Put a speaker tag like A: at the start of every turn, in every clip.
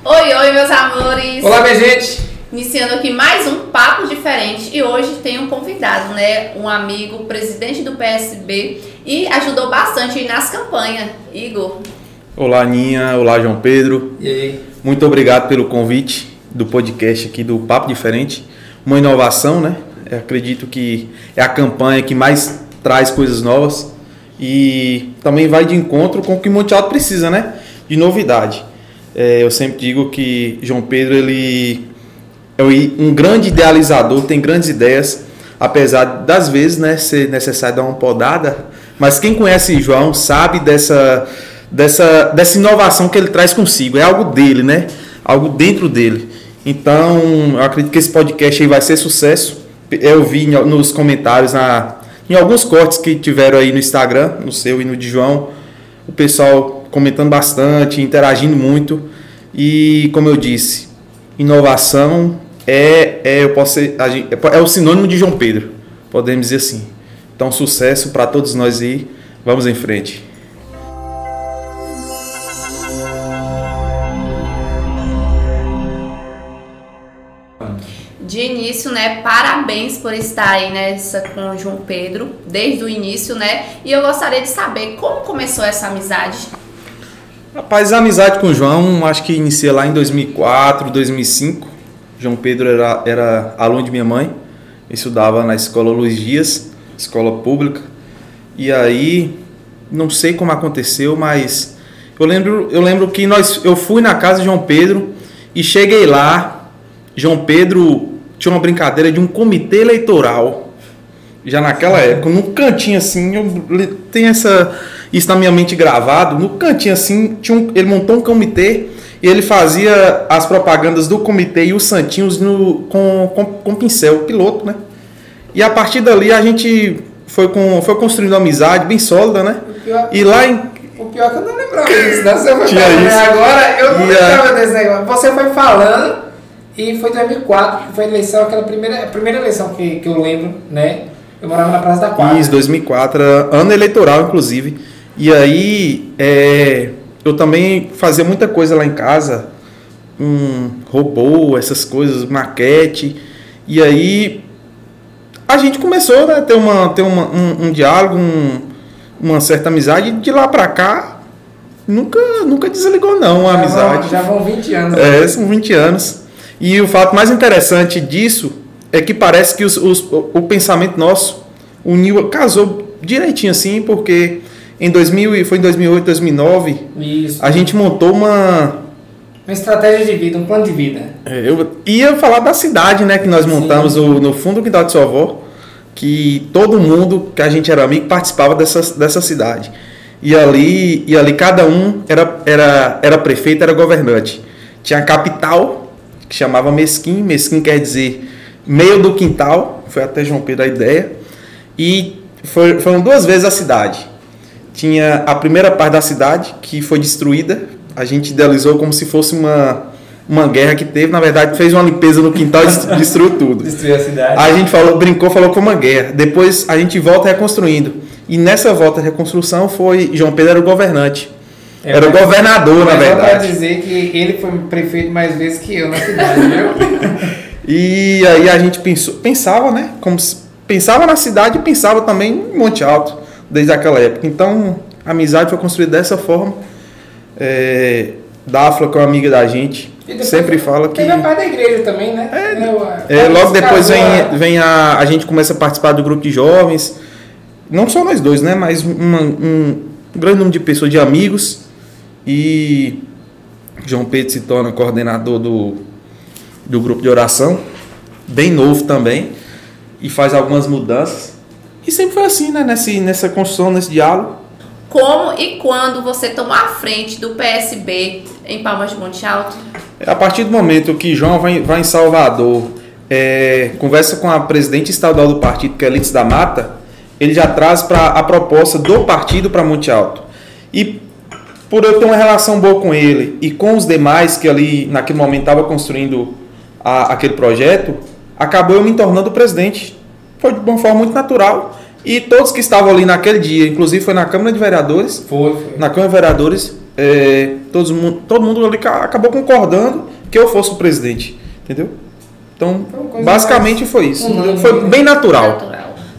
A: Oi, oi, meus amores!
B: Olá, minha gente!
A: Iniciando aqui mais um Papo Diferente e hoje tem um convidado, né? Um amigo, presidente do PSB e ajudou bastante nas campanhas, Igor.
C: Olá, Aninha. Olá, João Pedro.
B: E aí?
C: Muito obrigado pelo convite do podcast aqui do Papo Diferente. Uma inovação, né? Eu acredito que é a campanha que mais traz coisas novas e também vai de encontro com o que Monte Alto precisa, né? De novidade. Eu sempre digo que João Pedro, ele é um grande idealizador, tem grandes ideias, apesar das vezes, né, ser necessário dar uma podada, mas quem conhece João sabe dessa inovação que ele traz consigo, é algo dele, né? Algo dentro dele. Então, eu acredito que esse podcast aí vai ser sucesso. Eu vi nos comentários, em alguns cortes que tiveram aí no Instagram, no seu e no de João, o pessoal comentando bastante, interagindo muito. E, como eu disse, inovação é o sinônimo de João Pedro, podemos dizer assim. Então, sucesso para todos nós aí. Vamos em frente.
A: De início, né, parabéns por estar aí nessa com o João Pedro, desde o início, né? E eu gostaria de saber como começou essa amizade.
C: Rapaz, a amizade com o João, acho que inicia lá em 2004, 2005. João Pedro era aluno de minha mãe, eu estudava na escola Luiz Dias, escola pública. E aí, não sei como aconteceu, mas eu lembro que eu fui na casa de João Pedro e cheguei lá. João Pedro tinha uma brincadeira de um comitê eleitoral, já naquela época, num cantinho assim, eu tenho isso na minha mente gravado, no cantinho assim, ele montou um comitê e ele fazia as propagandas do comitê e os santinhos com pincel, piloto, né? E a partir dali a gente foi construindo uma amizade bem sólida, né?
B: O pior é que eu não lembrava disso, né? Você foi falando, agora eu não lembrava desse negócio. Você foi falando. E foi em 2004, que foi a eleição, a primeira eleição que eu lembro, né? Eu morava na Praça da Quadra.
C: Isso, 2004, ano eleitoral, inclusive. E aí, eu também fazia muita coisa lá em casa, robô, essas coisas, maquete. E aí, a gente começou, né, a ter um diálogo, uma certa amizade. E de lá pra cá, nunca desligou não a amizade.
B: Já vão 20 anos.
C: São 20 anos. E o fato mais interessante disso é que parece que o pensamento nosso casou direitinho assim, porque foi em 2008, 2009,
B: isso,
C: a gente montou uma
B: estratégia de vida, um plano de vida.
C: Eu ia falar da cidade, né, que nós montamos no fundo do quintal de sua avó, que todo mundo que a gente era amigo participava dessa cidade. E ali cada um era prefeito, era governante. Tinha a capital, que chamava Mesquim. Mesquim quer dizer meio do quintal, foi até João Pedro a ideia. E foram 2 vezes a cidade. Tinha a primeira parte da cidade, que foi destruída. A gente idealizou como se fosse uma guerra que teve. Na verdade, fez uma limpeza no quintal e destruiu tudo.
B: Destruiu a cidade.
C: A gente falou que foi uma guerra. Depois a gente volta reconstruindo. E nessa volta de reconstrução João Pedro era o governante. Era o governador, na verdade.
B: Só para dizer que ele foi prefeito mais vezes que eu na cidade, viu?
C: E aí a gente pensava, né? Pensava na cidade e pensava também em Monte Alto, desde aquela época. Então, a amizade foi construída dessa forma. Dáfla, que é uma amiga da gente, sempre fala que...
B: Teve a parte da igreja também, né?
C: Logo depois a gente começa a participar do grupo de jovens. Não só nós dois, né? Mas um grande número de pessoas, de amigos. E João Pedro se torna coordenador do grupo de oração, bem novo também, e faz algumas mudanças. E sempre foi assim, né? Nessa construção, nesse diálogo.
A: Como e quando você tomou a frente do PSB em Palmas de Monte Alto?
C: A partir do momento que João vai em Salvador, conversa com a presidente estadual do partido, que é Elites da Mata, ele já traz a proposta do partido para Monte Alto. E por eu ter uma relação boa com ele e com os demais que ali naquele momento estavam construindo aquele projeto, acabou eu me tornando presidente. Foi de uma forma muito natural. E todos que estavam ali naquele dia, inclusive foi na Câmara de Vereadores,
B: foi.
C: na Câmara de Vereadores, todo mundo ali acabou concordando que eu fosse o presidente, entendeu? Então, basicamente foi isso. Foi bem natural.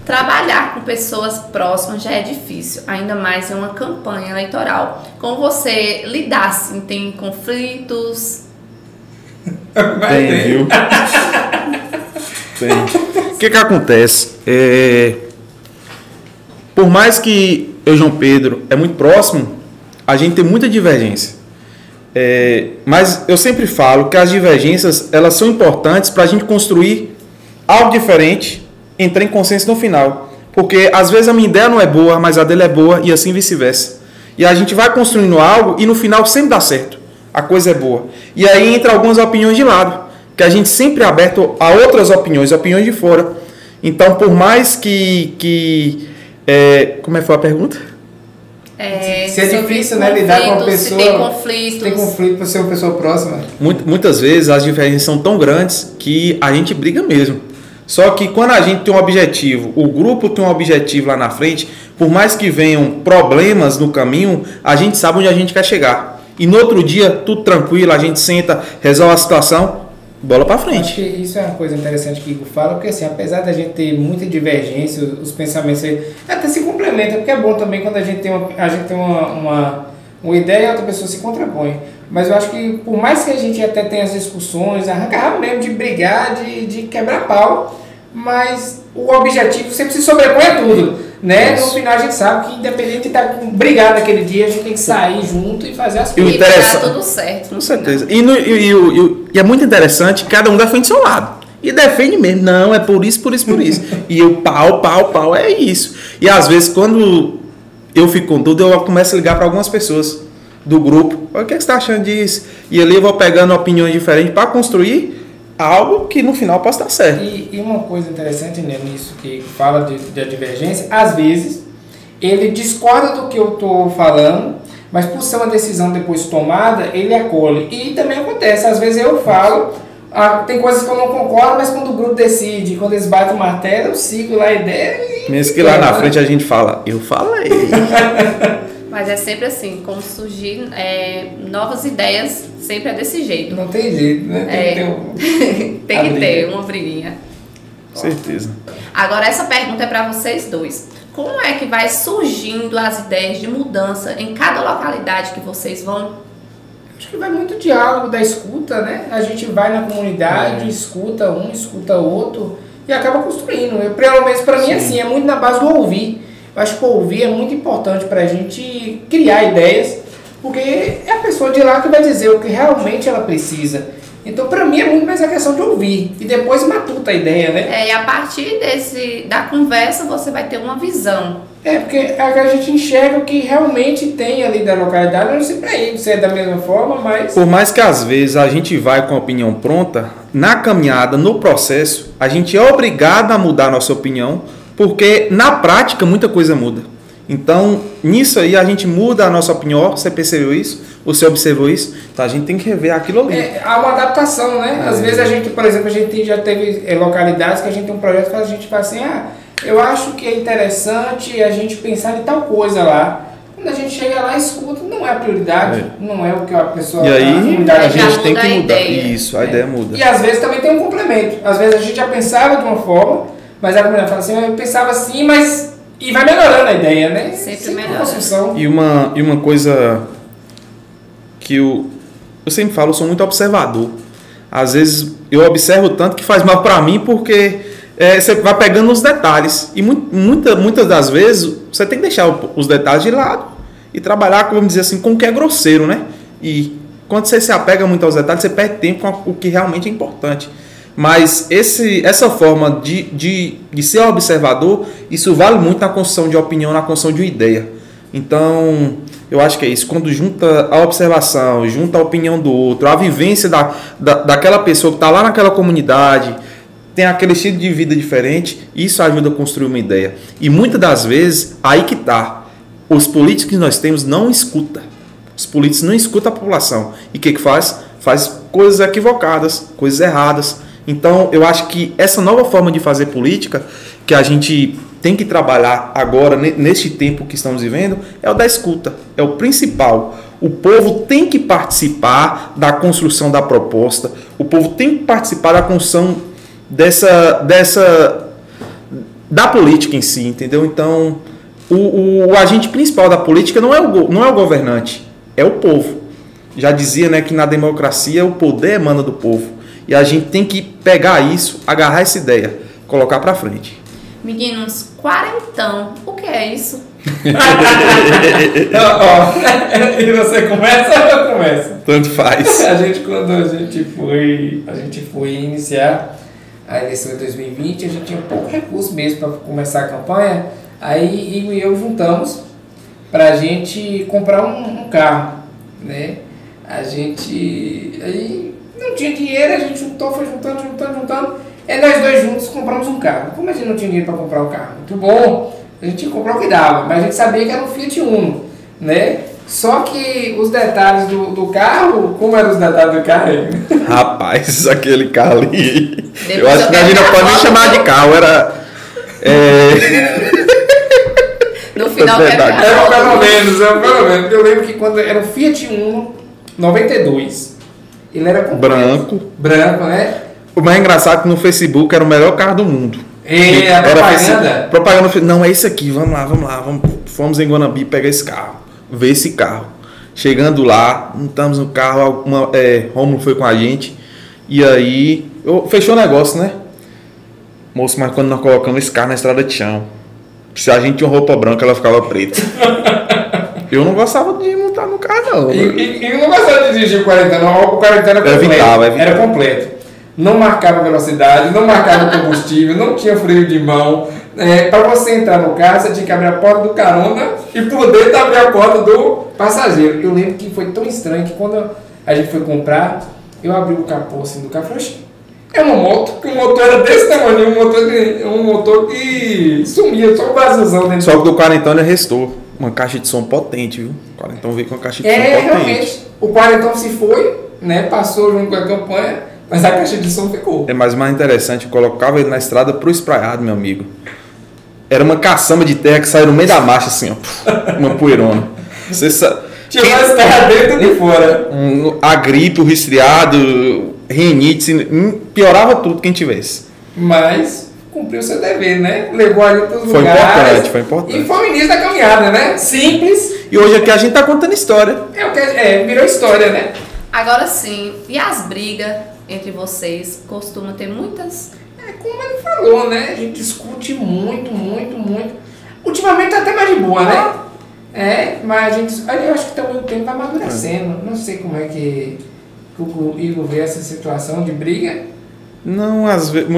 A: Trabalhar com pessoas próximas já é difícil, ainda mais em uma campanha eleitoral. Como você lidar, assim, tem conflitos?
C: Tem, viu? Tem. O que acontece? Por mais que eu e João Pedro é muito próximo, a gente tem muita divergência. Mas eu sempre falo que as divergências elas são importantes para a gente construir algo diferente, entrar em consenso no final. Porque às vezes a minha ideia não é boa, mas a dele é boa e assim vice-versa. E a gente vai construindo algo e no final sempre dá certo. A coisa é boa. E aí entra algumas opiniões de lado, que a gente sempre é aberto a outras opiniões de fora. Então, por mais que como é que foi a pergunta?
B: Se é difícil, né, lidar com uma pessoa...
A: Se tem conflitos.
B: Tem conflito por ser uma pessoa próxima.
C: Muitas vezes as diferenças são tão grandes que a gente briga mesmo. Só que quando a gente tem um objetivo, o grupo tem um objetivo lá na frente, por mais que venham problemas no caminho, a gente sabe onde a gente quer chegar. E no outro dia, tudo tranquilo, a gente senta, resolve a situação, bola pra frente.
B: Acho que isso é uma coisa interessante que o Igor fala, porque assim, apesar da gente ter muita divergência, os pensamentos até se complementam, porque é bom também quando a gente tem uma ideia e a outra pessoa se contrapõe. Mas eu acho que por mais que a gente até tenha as discussões, arranca rabo mesmo de brigar, de quebrar pau, mas o objetivo sempre se sobrepõe a tudo, né? No final a gente sabe que independente de estar brigado naquele dia, a gente tem que sair junto e fazer as coisas.
A: E dar tudo certo.
C: Com certeza. E é muito interessante, cada um defende seu lado. E defende mesmo, não, é por isso. E o pau, é isso. E às vezes quando eu fico com dúvida, eu começo a ligar para algumas pessoas do grupo. O que você está achando disso? E ali eu vou pegando opiniões diferentes para construir algo que no final possa dar certo.
B: E uma coisa interessante, né, nisso que fala de divergência, às vezes ele discorda do que eu estou falando, mas por ser uma decisão depois tomada, ele acolhe. E também acontece, às vezes eu falo, tem coisas que eu não concordo, mas quando o grupo decide, quando eles batem o martelo, eu sigo lá a ideia.
C: Mesmo que lá na frente a gente fala, eu falei.
A: Mas é sempre assim, como surgir novas ideias, sempre é desse jeito.
B: Não tem jeito, né?
A: Tem que ter uma briguinha.
C: Certeza.
A: Agora essa pergunta é para vocês dois. Como é que vai surgindo as ideias de mudança em cada localidade que vocês vão?
B: Acho que vai muito diálogo da escuta, né? A gente vai na comunidade, escuta um, escuta outro e acaba construindo. Pelo menos para mim assim, é muito na base do ouvir. Eu acho que ouvir é muito importante para a gente criar ideias, porque é a pessoa de lá que vai dizer o que realmente ela precisa. Então, para mim, é muito mais a questão de ouvir e depois matuta a ideia, né?
A: E a partir da conversa, você vai ter uma visão.
B: Porque a gente enxerga o que realmente tem ali da localidade. Eu não sei para ele se é da mesma forma, mas...
C: Por mais que às vezes a gente vai com a opinião pronta, na caminhada, no processo, a gente é obrigado a mudar a nossa opinião, porque na prática muita coisa muda. Então, nisso aí a gente muda a nossa opinião. Você percebeu isso? Você observou isso? Então a gente tem que rever aquilo ali.
B: Há uma adaptação, né? Às vezes a gente, por exemplo, já teve localidades que a gente tem um projeto que a gente fala assim, eu acho que é interessante a gente pensar em tal coisa lá. Quando a gente chega lá e escuta, não é a prioridade, não é o que a pessoa...
C: E aí a gente tem que mudar.
A: Isso,
C: a ideia muda.
B: E às vezes também tem um complemento. Às vezes a gente já pensava de uma forma, mas a mulher fala assim, eu pensava assim, mas... E vai melhorando a ideia, né?
A: Sempre melhorando.
C: E uma coisa que eu sempre falo, eu sou muito observador. Às vezes eu observo tanto que faz mal para mim, porque você vai pegando os detalhes. E muitas das vezes você tem que deixar os detalhes de lado e trabalhar, vamos dizer assim, com o que é grosseiro, né? E quando você se apega muito aos detalhes, você perde tempo com o que realmente é importante. Mas essa forma de ser observador, isso vale muito na construção de opinião, na construção de uma ideia. Então, eu acho que é isso. Quando junta a observação, junta a opinião do outro, a vivência daquela pessoa que está lá naquela comunidade, tem aquele estilo de vida diferente, isso ajuda a construir uma ideia. E muitas das vezes, aí que está. Os políticos que nós temos não escutam. Os políticos não escutam a população. E o que faz? Faz coisas equivocadas, coisas erradas. Então, eu acho que essa nova forma de fazer política, que a gente tem que trabalhar agora, neste tempo que estamos vivendo, é o da escuta. É o principal. O povo tem que participar da construção da proposta, o povo tem que participar da construção da política em si, entendeu? Então, o agente principal da política não é o governante, é o povo. Já dizia, né, que na democracia o poder emana do povo. E a gente tem que pegar isso, agarrar essa ideia, colocar pra frente.
A: Meninos, quarentão, o que é isso?
B: E você começa ou eu começo?
C: Tanto faz.
B: Quando a gente foi iniciar a eleição de 2020, a gente tinha pouco recurso mesmo para começar a campanha. Aí Igor e eu juntamos para a gente comprar um carro, né? Aí não tinha dinheiro, a gente foi juntando. E nós dois juntos compramos um carro. Como a gente não tinha dinheiro para comprar um carro muito bom, a gente comprou o que dava, mas a gente sabia que era um Fiat Uno, né? Só que os detalhes do carro, como eram os detalhes do carro aí? Rapaz,
C: aquele carro ali, eu acho que a gente não pode nem chamar de carro, era...
A: No final
B: era pelo menos. Eu lembro que quando era um Fiat Uno 92, ele era
C: branco,
B: né?
C: O mais engraçado é que no Facebook era o melhor carro do mundo.
B: A propaganda?
C: Propaganda, não, é esse aqui, vamos lá. Fomos em Guanabi pegar esse carro, ver esse carro. Chegando lá, estamos no carro, Rômulo foi com a gente, e aí, fechou o negócio, né? Moço, mas quando nós colocamos esse carro na estrada de chão, se a gente tinha uma roupa branca, ela ficava preta. Eu não gostava de montar no carro, não.
B: E não gostava de dirigir o 40, não. O 40 era completo. Era completo. Não marcava velocidade, não marcava combustível, não tinha freio de mão. Para você entrar no carro, você tinha que abrir a porta do carona e por dentro abrir a porta do passageiro. Eu lembro que foi tão estranho que quando a gente foi comprar, eu abri o capô assim do carro e falei, é uma moto, que o motor era desse tamanho, um motor que sumia, só o vazuzão dentro.
C: Só que do 40 ele restou uma caixa de som potente, viu? O 40 veio com uma caixa de som potente.
B: Realmente, o 40 se foi, né, passou junto com a campanha, mas a caixa de som ficou.
C: Mas mais interessante, eu colocava ele na estrada pro espraiado, meu amigo. Era uma caçamba de terra que saiu no meio da marcha, assim, ó, uma poeirona. Você sabe...
B: Tinha mais terra dentro do que fora.
C: A gripe, o resfriado, rinite, piorava tudo quem tivesse.
B: Mas cumpriu seu dever, né? Levou ali para os lugares.
C: Foi importante.
B: E foi o início da caminhada, né? Simples.
C: E hoje aqui a gente tá contando história.
B: Virou história, né?
A: Agora sim, e as brigas entre vocês? Costuma ter muitas?
B: Como ele falou, né? A gente discute muito. Ultimamente tá até mais de boa, né? Mas eu acho que também o tempo vai amadurecendo. Não sei como é que o Igor vê essa situação de briga.
C: Não, às vezes,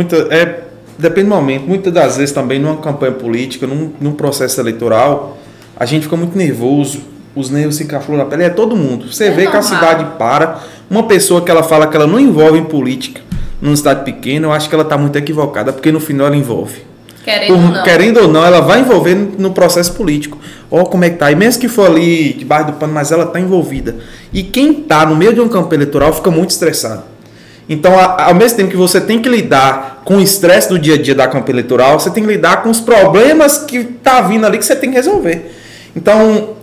C: depende do momento. Muitas das vezes também numa campanha política, num processo eleitoral, a gente fica muito nervoso, os nervos ficam à flor da pele, todo mundo. Você vê normal. Que a cidade para. Uma pessoa que ela fala que ela não envolve em política numa cidade pequena, eu acho que ela está muito equivocada, porque no final ela envolve. Querendo ou não, ela vai envolver no processo político. Ó, como é que tá. E mesmo que for ali debaixo do pano, mas ela está envolvida. E quem está no meio de um campo eleitoral fica muito estressado. Então, ao mesmo tempo que você tem que lidar com o estresse do dia a dia da campanha eleitoral, você tem que lidar com os problemas que tá vindo ali que você tem que resolver. Então,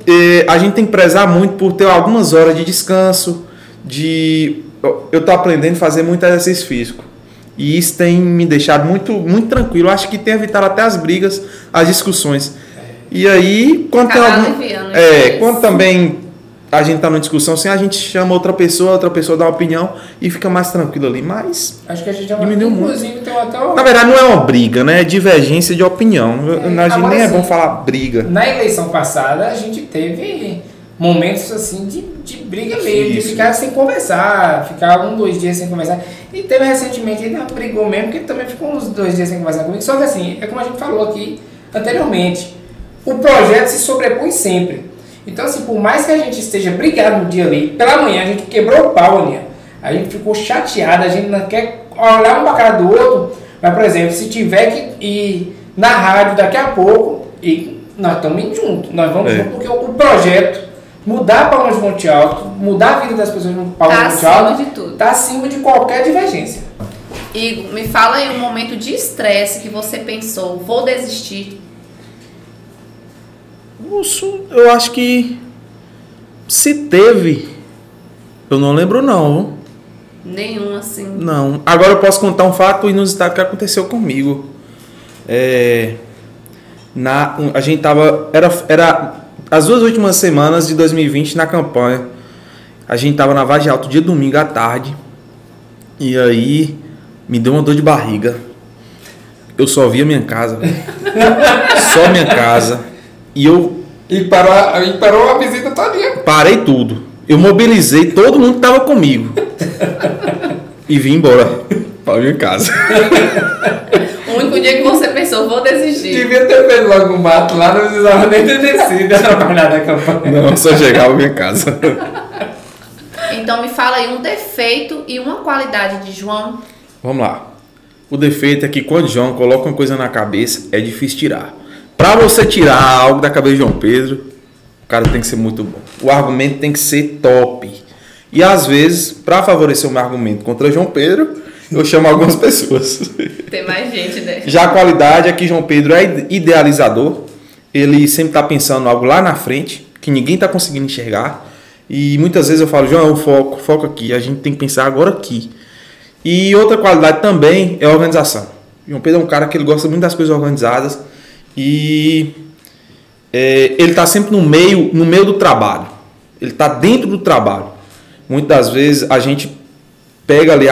C: a gente tem que prezar muito por ter algumas horas de descanso, eu estou aprendendo a fazer muito exercício físico. E isso tem me deixado muito, muito tranquilo. Acho que tem evitado até as brigas, as discussões. E aí, quando quando também a gente está numa discussão assim, a gente chama outra pessoa dá uma opinião e fica mais tranquilo ali. Mas
B: acho que a gente já
C: diminuiu muito.
B: Então,
C: na verdade, não é uma briga, né? É divergência de opinião. A gente nem é bom falar briga.
B: Na eleição passada, a gente teve momentos assim de briga mesmo, de ficar sem conversar, ficar 2 dias sem conversar. E teve recentemente, ele brigou mesmo, porque ele também ficou uns 2 dias sem conversar comigo. Só que assim, é como a gente falou aqui anteriormente, o projeto se sobrepõe sempre. Então assim, por mais que a gente esteja brigado no dia ali, pela manhã a gente quebrou o pau, né? A gente ficou chateado, a gente não quer olhar um pra cara do outro, mas por exemplo, se tiver que ir na rádio daqui a pouco, e nós estamos indo juntos, nós vamos junto, porque o projeto mudar Palmas de Monte Alto, mudar a vida das pessoas no Palmas de Monte Alto, está acima de qualquer divergência.
A: Igor, me fala aí um momento de estresse que você pensou, vou desistir.
C: Eu acho que Se teve, eu não lembro não.
A: Nenhum assim?
C: Não. Agora eu posso contar um fato inusitado que aconteceu comigo. A gente tava... Era as 2 últimas semanas de 2020 na campanha. A gente tava na Vargem Alto dia domingo à tarde. E aí me deu uma dor de barriga. Eu só via minha casa. Só minha casa.
B: E parou a visita todinha.
C: Parei tudo. Eu mobilizei todo mundo que tava comigo. E vim embora para minha casa.
A: O único dia que você pensou, vou desistir.
B: Devia ter feito logo um mato lá, não precisava nem ter descido atrapalhar da campanha.
C: Não, só chegava à minha casa.
A: Então me fala aí um defeito e uma qualidade de João.
C: Vamos lá. O defeito é que quando o João coloca uma coisa na cabeça, é difícil tirar. Para você tirar algo da cabeça de João Pedro, o cara tem que ser muito bom. O argumento tem que ser top. E às vezes, para favorecer o meu argumento contra João Pedro, eu chamo algumas pessoas.
A: Tem mais gente, né?
C: Já a qualidade é que João Pedro é idealizador. Ele sempre está pensando algo lá na frente, que ninguém está conseguindo enxergar. E muitas vezes eu falo, João, foco aqui. A gente tem que pensar agora aqui. E outra qualidade também é a organização. João Pedro é um cara que ele gosta muito das coisas organizadas. E ele está sempre no meio do trabalho. Ele está dentro do trabalho. Muitas das vezes a gente pega ali,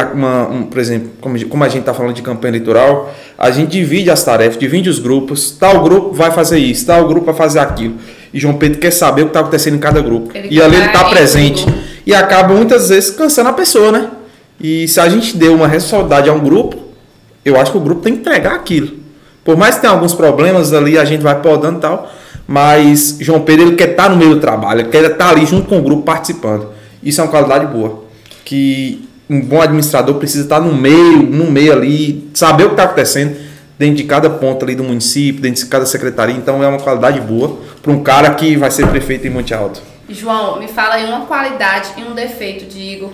C: por exemplo, como a gente está falando de campanha eleitoral, a gente divide as tarefas, divide os grupos. Tal grupo vai fazer isso, tal grupo vai fazer aquilo. E João Pedro quer saber o que está acontecendo em cada grupo. E ali ele está presente. E acaba muitas vezes cansando a pessoa, né? E se a gente deu uma responsabilidade a um grupo, eu acho que o grupo tem que entregar aquilo. Por mais que tenha alguns problemas ali, a gente vai podando e tal, mas João Pedro ele quer estar no meio do trabalho, ele quer estar ali junto com o grupo participando. Isso é uma qualidade boa, que um bom administrador precisa estar no meio ali, saber o que está acontecendo dentro de cada ponto ali do município, dentro de cada secretaria. Então é uma qualidade boa para um cara que vai ser prefeito em Monte Alto.
A: João, me fala aí uma qualidade e um defeito de Igor.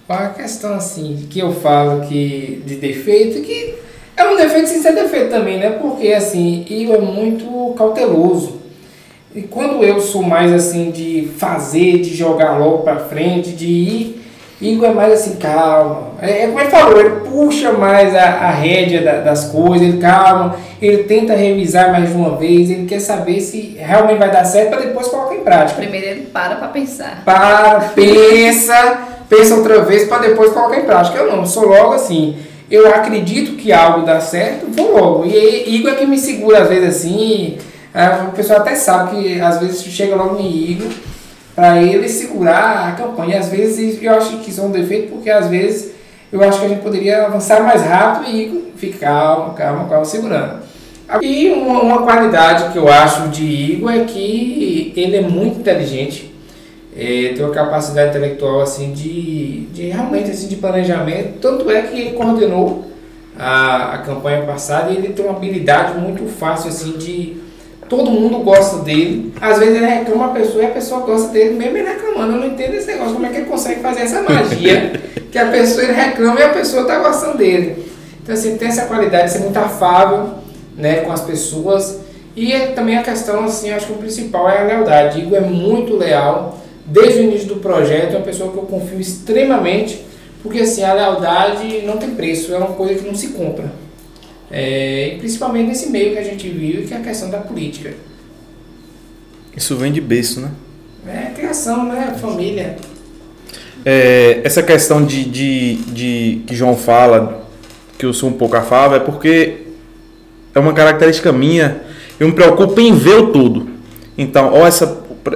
B: A questão assim, que eu falo que de defeito, que é um defeito sem ser defeito também, né? Porque assim, Igor é muito cauteloso. E quando eu sou mais assim de fazer, de jogar logo pra frente, de ir, Igor é mais assim, calma. Como ele falou, ele puxa mais a rédea das coisas, ele calma, ele tenta revisar mais de uma vez, ele quer saber se realmente vai dar certo para depois colocar em prática.
A: Primeiro ele para pensar.
B: Pensa outra vez para depois colocar em prática. Eu não, sou logo assim. Eu acredito que algo dá certo, vou logo. E Igor é que me segura às vezes assim. O pessoal até sabe que às vezes chega logo no Igor para ele segurar a campanha. Às vezes eu acho que isso é um defeito, porque às vezes eu acho que a gente poderia avançar mais rápido e Igor fica calma, segurando. E uma qualidade que eu acho de Igor é que ele é muito inteligente. Tem uma capacidade intelectual assim de realmente assim, de planejamento, tanto é que ele coordenou a campanha passada e ele tem uma habilidade muito fácil assim de todo mundo gosta dele. Às vezes ele reclama a pessoa e a pessoa gosta dele mesmo ele reclamando. Eu não entendo esse negócio, como é que ele consegue fazer essa magia que a pessoa ele reclama e a pessoa está gostando dele. Então assim, tem essa qualidade de ser muito afável, né, com as pessoas. E também a questão assim, acho que o principal é a lealdade. Igor é muito leal. Desde o início do projeto, é uma pessoa que eu confio extremamente, porque assim, a lealdade não tem preço, é uma coisa que não se compra. E principalmente nesse meio que a gente vive, que é a questão da política.
C: Isso vem de berço, né?
B: Criação, né? Família.
C: Essa questão de que João fala, que eu sou um pouco afável, é porque é uma característica minha, eu me preocupo em ver o todo. Então,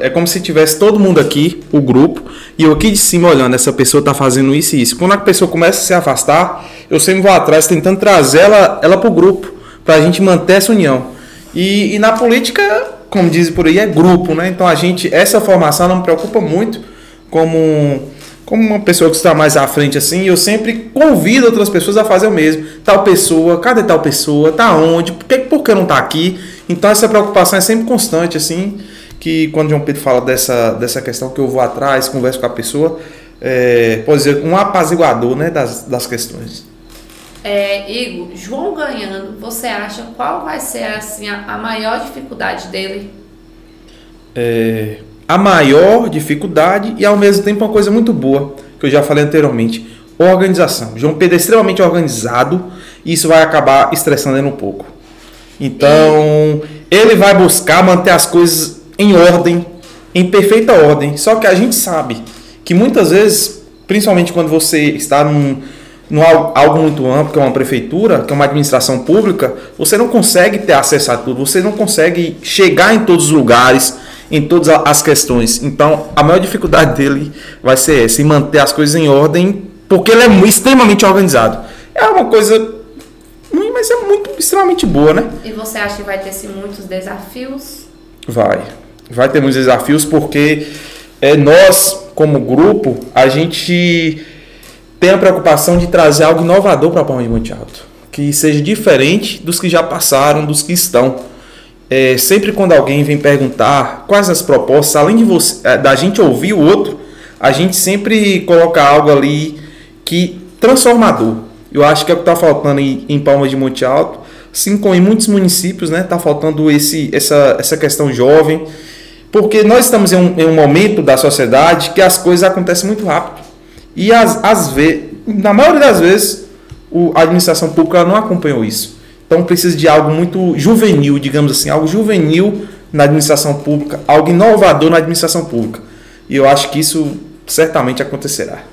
C: é como se tivesse todo mundo aqui, o grupo, e eu aqui de cima olhando, essa pessoa está fazendo isso e isso. Quando a pessoa começa a se afastar, eu sempre vou atrás tentando trazer ela para o grupo, para a gente manter essa união. E na política, como dizem por aí, é grupo, né? Então essa formação não me preocupa muito como uma pessoa que está mais à frente assim, eu sempre convido outras pessoas a fazer o mesmo. Tal pessoa, cadê tal pessoa? Tá onde? Por que não tá aqui? Então essa preocupação é sempre constante, assim, que quando João Pedro fala dessa questão que eu vou atrás, converso com a pessoa, pode dizer, um apaziguador, né, das questões.
A: Igor, João ganhando, você acha qual vai ser assim, a maior dificuldade dele?
C: a maior dificuldade e ao mesmo tempo uma coisa muito boa, que eu já falei anteriormente, organização. João Pedro é extremamente organizado e isso vai acabar estressando ele um pouco. Então, ele vai buscar manter as coisas em ordem, em perfeita ordem. Só que a gente sabe que muitas vezes, principalmente quando você está num algo muito amplo, que é uma prefeitura, que é uma administração pública, você não consegue ter acesso a tudo, você não consegue chegar em todos os lugares, em todas as questões. Então, a maior dificuldade dele vai ser essa, em manter as coisas em ordem, porque ele é extremamente organizado. É uma coisa ruim, mas é extremamente boa, né?
A: E você acha que vai ter muitos desafios?
C: Vai ter muitos desafios, porque nós, como grupo, a gente tem a preocupação de trazer algo inovador para a Palma de Monte Alto, que seja diferente dos que já passaram, dos que estão. Sempre quando alguém vem perguntar quais as propostas, além de da gente ouvir o outro, a gente sempre coloca algo ali que transformador. Eu acho que é o que está faltando em Palma de Monte Alto, assim como em muitos municípios, né? Está faltando essa questão jovem, porque nós estamos em um momento da sociedade que as coisas acontecem muito rápido. E na maioria das vezes, a administração pública não acompanhou isso. Então precisa de algo muito juvenil, digamos assim, algo juvenil na administração pública, algo inovador na administração pública. E eu acho que isso certamente acontecerá.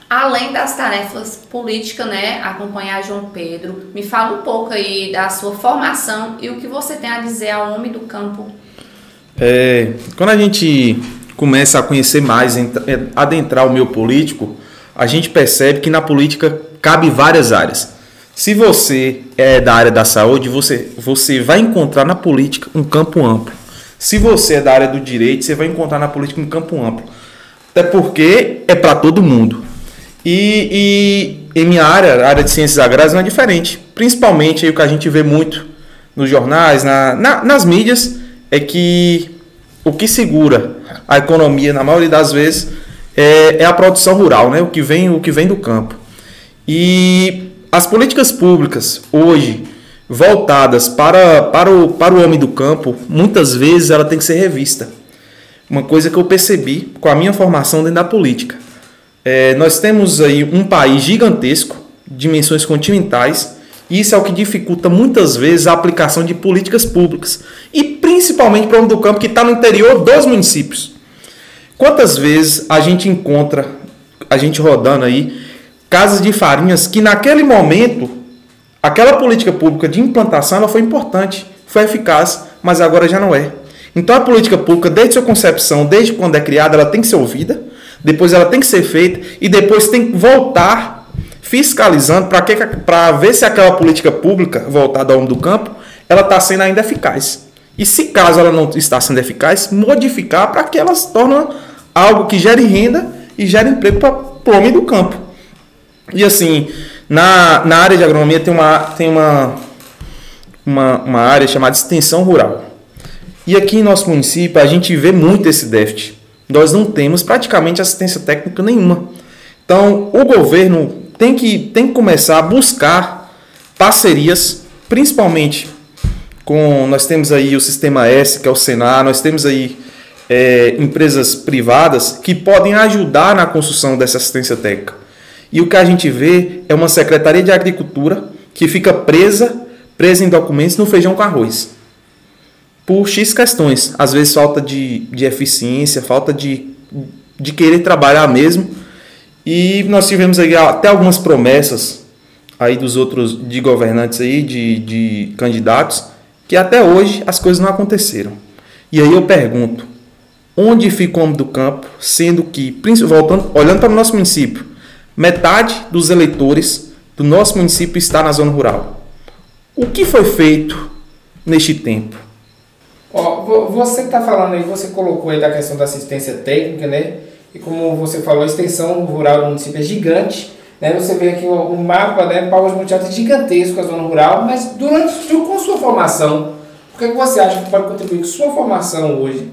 A: Além das tarefas políticas, né, acompanhar João Pedro, me fala um pouco aí da sua formação e o que você tem a dizer ao homem do campo.
C: Quando a gente começa a conhecer mais, adentrar o meio político, a gente percebe que na política cabe várias áreas. Se você é da área da saúde, você vai encontrar na política um campo amplo. Se você é da área do direito, você vai encontrar na política um campo amplo. Até porque é para todo mundo. E em minha área, a área de ciências agrárias, não é diferente. Principalmente aí, o que a gente vê muito nos jornais, nas mídias, é que o que segura a economia, na maioria das vezes, é a produção rural, né? o que vem do campo. E as políticas públicas, hoje, voltadas para o homem do campo, muitas vezes ela tem que ser revista. Uma coisa que eu percebi com a minha formação dentro da política. Nós temos aí um país gigantesco, dimensões continentais, e isso é o que dificulta muitas vezes a aplicação de políticas públicas. E principalmente para o homem do campo que está no interior dos municípios. Quantas vezes a gente encontra, a gente rodando aí, casas de farinhas que naquele momento, aquela política pública de implantação ela foi importante, foi eficaz, mas agora já não é. Então a política pública, desde sua concepção, desde quando é criada, ela tem que ser ouvida, depois ela tem que ser feita e depois tem que voltar fiscalizando para ver se aquela política pública voltada ao homem do campo, ela está sendo ainda eficaz. E se caso ela não está sendo eficaz, modificar para que ela se torne algo que gere renda e gere emprego para o homem do campo. E assim, na área de agronomia tem uma área chamada extensão rural. E aqui em nosso município a gente vê muito esse déficit. Nós não temos praticamente assistência técnica nenhuma. Então o governo tem que começar a buscar parcerias, principalmente nós temos aí o Sistema S, que é o Senar, nós temos aí empresas privadas que podem ajudar na construção dessa assistência técnica. E o que a gente vê é uma Secretaria de Agricultura que fica presa em documentos no feijão com arroz. Por X questões. Às vezes falta de eficiência, falta de querer trabalhar mesmo. E nós tivemos aí até algumas promessas aí dos outros de governantes aí, de candidatos, que até hoje as coisas não aconteceram. E aí eu pergunto, onde fica o homem do campo, sendo que, olhando para o nosso município, metade dos eleitores do nosso município está na zona rural. O que foi feito neste tempo?
B: Você que está falando aí, você colocou aí da questão da assistência técnica, né? E como você falou, a extensão rural do município é gigante, né? Você vê aqui o mapa, né? Palma de Monte Alto é gigantesco a zona rural, mas com sua formação, o que você acha que pode contribuir com sua formação hoje?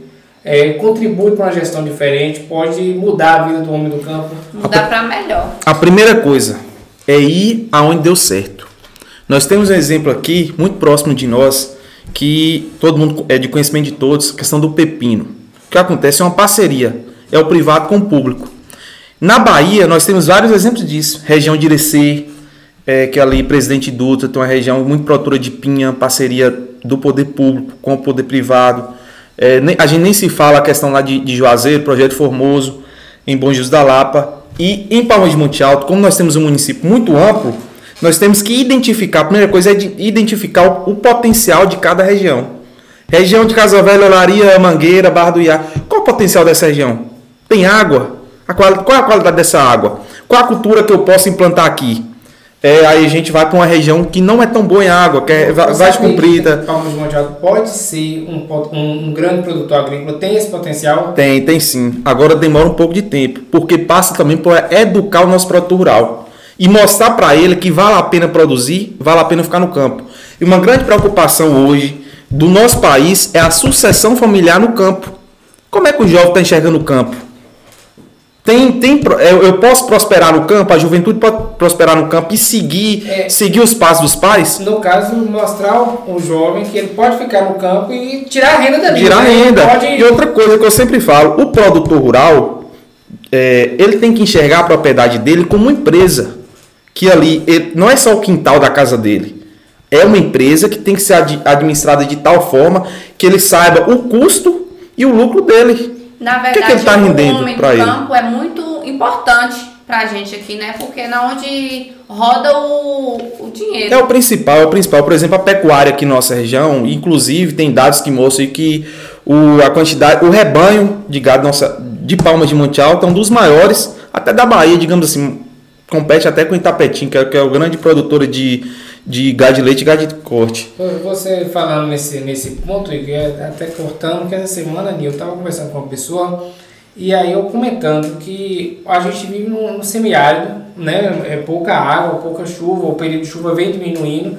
B: Contribui para uma gestão diferente, pode mudar a vida do homem do campo?
A: Mudar para melhor.
C: A primeira coisa é ir aonde deu certo. Nós temos um exemplo aqui, muito próximo de nós, que todo mundo é de conhecimento de todos, a questão do pepino. que acontece é uma parceria, é o privado com o público. Na Bahia, nós temos vários exemplos disso. Região de Irecê, que é ali Presidente Dutra, tem uma região muito produtora de pinha, parceria do poder público com o poder privado. A gente nem se fala a questão lá de Juazeiro, Projeto Formoso, em Bom Jesus da Lapa. E em Palmas de Monte Alto, como nós temos um município muito amplo, nós temos que identificar, a primeira coisa é identificar o potencial de cada região. Região de Casa Velha, Olaria, Mangueira, Barra do Iá. Qual o potencial dessa região? Tem água? Qual é a qualidade dessa água? Qual a cultura que eu posso implantar aqui? Aí a gente vai para uma região que não é tão boa em água, que é vaz comprida.
B: Palmas de Monte Alto pode ser um grande produtor agrícola, tem esse potencial?
C: Tem sim. Agora demora um pouco de tempo, porque passa também por educar o nosso produtor rural e mostrar para ele que vale a pena produzir, vale a pena ficar no campo. E uma grande preocupação hoje do nosso país é a sucessão familiar no campo. Como é que o jovem está enxergando o campo? Eu posso prosperar no campo, a juventude pode prosperar no campo e seguir os passos dos pais?
B: No caso, mostrar o jovem que ele pode ficar no campo e tirar a renda também.
C: Tirar a renda. E outra coisa que eu sempre falo, o produtor rural, ele tem que enxergar a propriedade dele como uma empresa. Que ali, não é só o quintal da casa dele. É uma empresa que tem que ser administrada de tal forma que ele saiba o custo e o lucro dele.
A: Na verdade,
C: que ele tá rendendo para ele?
A: O campo é muito importante para a gente aqui, né? Porque é onde roda o dinheiro.
C: É o principal. Por exemplo, a pecuária aqui na nossa região, inclusive, tem dados que mostram que o rebanho de gado de Palmas de Monte Alto é um dos maiores, até da Bahia, digamos assim, compete até com o Itapetim, que é o grande produtor de gado de leite e gado de corte.
B: Você falando nesse ponto, até cortando, que essa semana eu estava conversando com uma pessoa e aí eu comentando que a gente vive no semiárido, né? É pouca água, pouca chuva, o período de chuva vem diminuindo.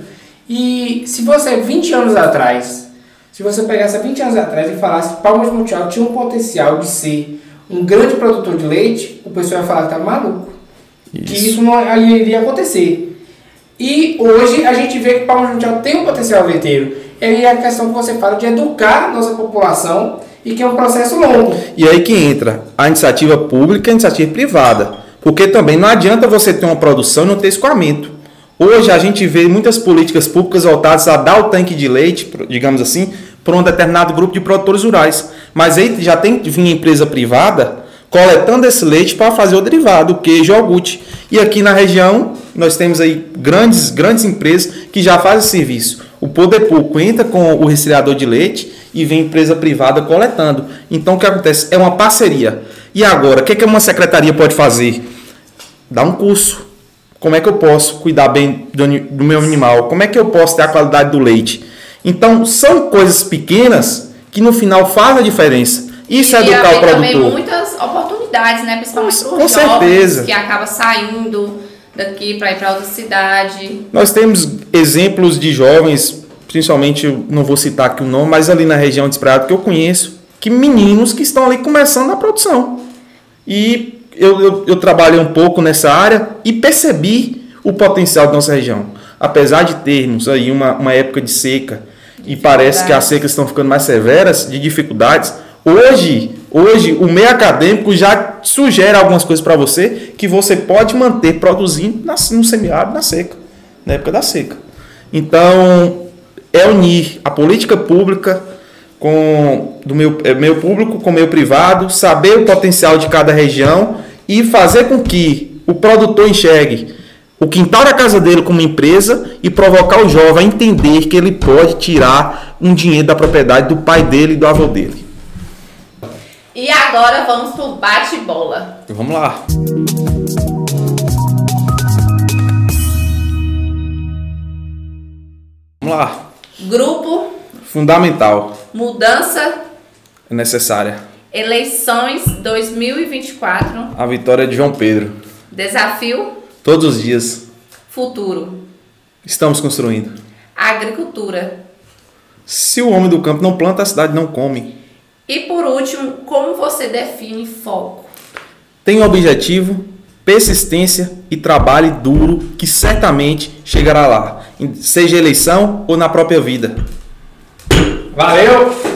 B: E se você, 20 anos atrás, se você pegasse 20 anos atrás e falasse que Palmas de Monte Alto tinha um potencial de ser um grande produtor de leite, o pessoal ia falar que tá maluco. Que isso não iria acontecer. E hoje a gente vê que Palmas de Monte Alto tem um potencial leiteiro. E aí a questão que você fala de educar a nossa população e que é um processo longo.
C: E aí que entra a iniciativa pública e a iniciativa privada. Porque também não adianta você ter uma produção e não ter escoamento. Hoje a gente vê muitas políticas públicas voltadas a dar o tanque de leite, digamos assim, para um determinado grupo de produtores rurais. Mas aí já tem que vir a empresa privada coletando esse leite para fazer o derivado, o queijo, o iogurte. E aqui na região nós temos aí grandes empresas que já fazem esse serviço. O poder público entra com o resfriador de leite e vem empresa privada coletando. Então o que acontece? É uma parceria. E agora, o que uma secretaria pode fazer? Dar um curso. Como é que eu posso cuidar bem do meu animal? Como é que eu posso ter a qualidade do leite? Então são coisas pequenas que no final fazem a diferença. Isso é educar o produtor.
A: Também muitas oportunidades, né? Principalmente para os jovens que acabam saindo daqui para ir para outra cidade.
C: Nós temos exemplos de jovens, principalmente, eu não vou citar aqui o nome, mas ali na região de Espraiado que eu conheço, que meninos que estão ali começando a produção. E eu trabalhei um pouco nessa área e percebi o potencial da nossa região. Apesar de termos aí uma época de seca e parece que as secas estão ficando mais severas, de dificuldades, Hoje, o meio acadêmico já sugere algumas coisas para você que você pode manter produzindo no semiárido, na época da seca. Então, é unir a política pública do meio público com o meio privado, saber o potencial de cada região e fazer com que o produtor enxergue o quintal da casa dele como empresa e provocar o jovem a entender que ele pode tirar um dinheiro da propriedade do pai dele e do avô dele.
A: E agora vamos pro bate-bola.
C: Vamos lá. Vamos lá.
A: Grupo.
C: Fundamental.
A: Mudança.
C: Necessária.
A: Eleições 2024.
C: A vitória de João Pedro.
A: Desafio.
C: Todos os dias.
A: Futuro.
C: Estamos construindo.
A: Agricultura.
C: Se o homem do campo não planta, a cidade não come.
A: E por último, como você define foco?
C: Tem um objetivo, persistência e trabalho duro que certamente chegará lá, seja eleição ou na própria vida.
B: Valeu!